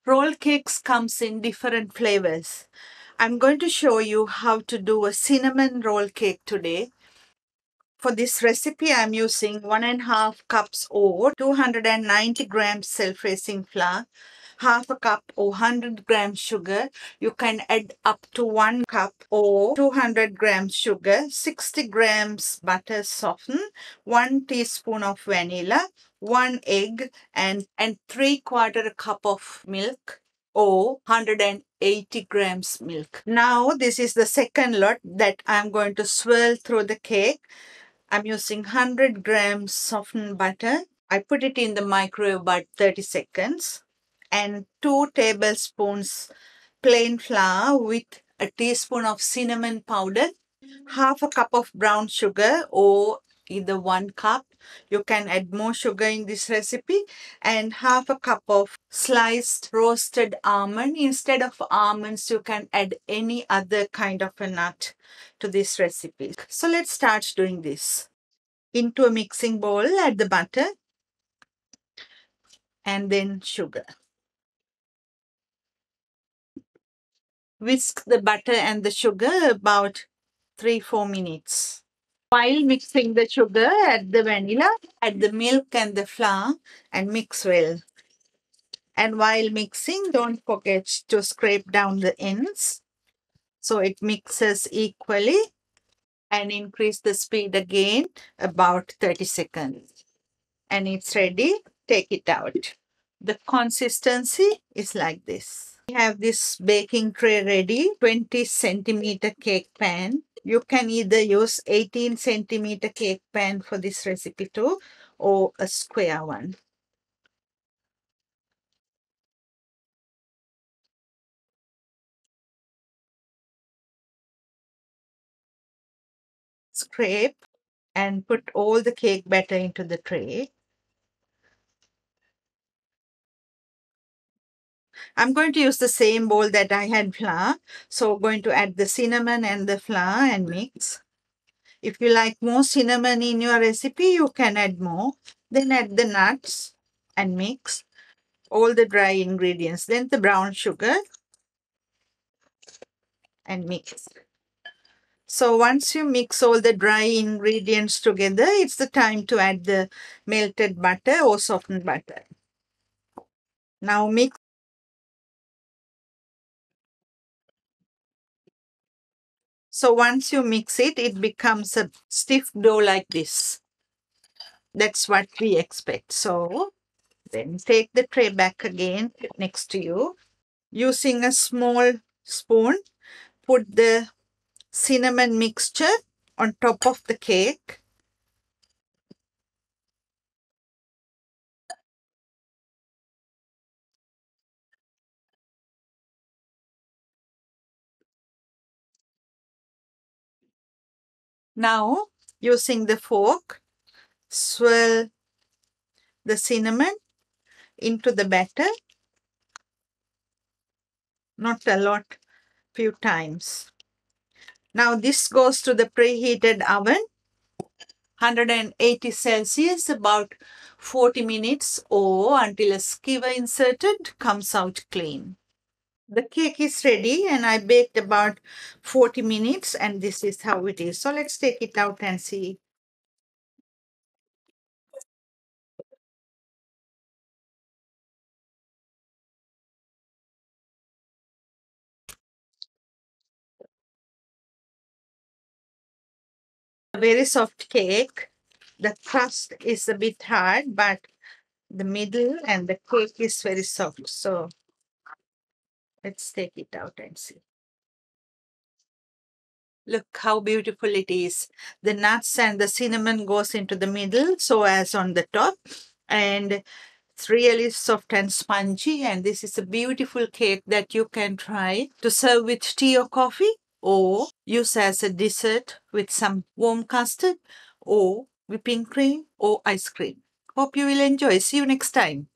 Roll cakes comes in different flavors. I'm going to show you how to do a cinnamon roll cake today. For this recipe, I'm using 1.5 cups oat, 290 grams self-raising flour, half a cup or 100 grams sugar. You can add up to 1 cup or 200 grams sugar, 60 grams butter softened, 1 teaspoon of vanilla, 1 egg, and 3/4 cup of milk or 180 grams milk. Now this is the second lot that I'm going to swirl through the cake. I'm using 100 grams softened butter. I put it in the microwave about 30 seconds. And 2 tablespoons plain flour with a teaspoon of cinnamon powder, half a cup of brown sugar or either 1 cup. You can add more sugar in this recipe, and half a cup of sliced roasted almond. Instead of almonds, you can add any other kind of a nut to this recipe. So let's start doing this. Into a mixing bowl, add the butter and then sugar. Whisk the butter and the sugar about 3-4 minutes. While mixing the sugar, add the vanilla, add the milk and the flour and mix well. And while mixing, don't forget to scrape down the ends so it mixes equally, and increase the speed again about 30 seconds. And it's ready. Take it out. The consistency is like this. We have this baking tray ready, 20 centimeter cake pan. You can either use 18 centimeter cake pan for this recipe too, or a square one. Scrape and put all the cake batter into the tray. I'm going to use the same bowl that I had flour. So I'm going to add the cinnamon and the flour and mix. If you like more cinnamon in your recipe, you can add more. Then add the nuts and mix all the dry ingredients. Then the brown sugar and mix. So once you mix all the dry ingredients together, it's the time to add the melted butter or softened butter. Now mix. So once you mix it, it becomes a stiff dough like this. That's what we expect. So then take the tray back again next to you. Using a small spoon, put the cinnamon mixture on top of the cake. Now, using the fork, swirl the cinnamon into the batter. Not a lot, few times. Now this goes to the preheated oven, 180 Celsius, about 40 minutes or until a skewer inserted comes out clean. The cake is ready and I baked about 40 minutes and this is how it is. So let's take it out and see. A very soft cake. The crust is a bit hard, but the middle and the cake is very soft. So let's take it out and see. Look how beautiful it is. The nuts and the cinnamon goes into the middle, so as on the top. And it's really soft and spongy. And this is a beautiful cake that you can try to serve with tea or coffee, or use as a dessert with some warm custard or whipping cream or ice cream. Hope you will enjoy. See you next time.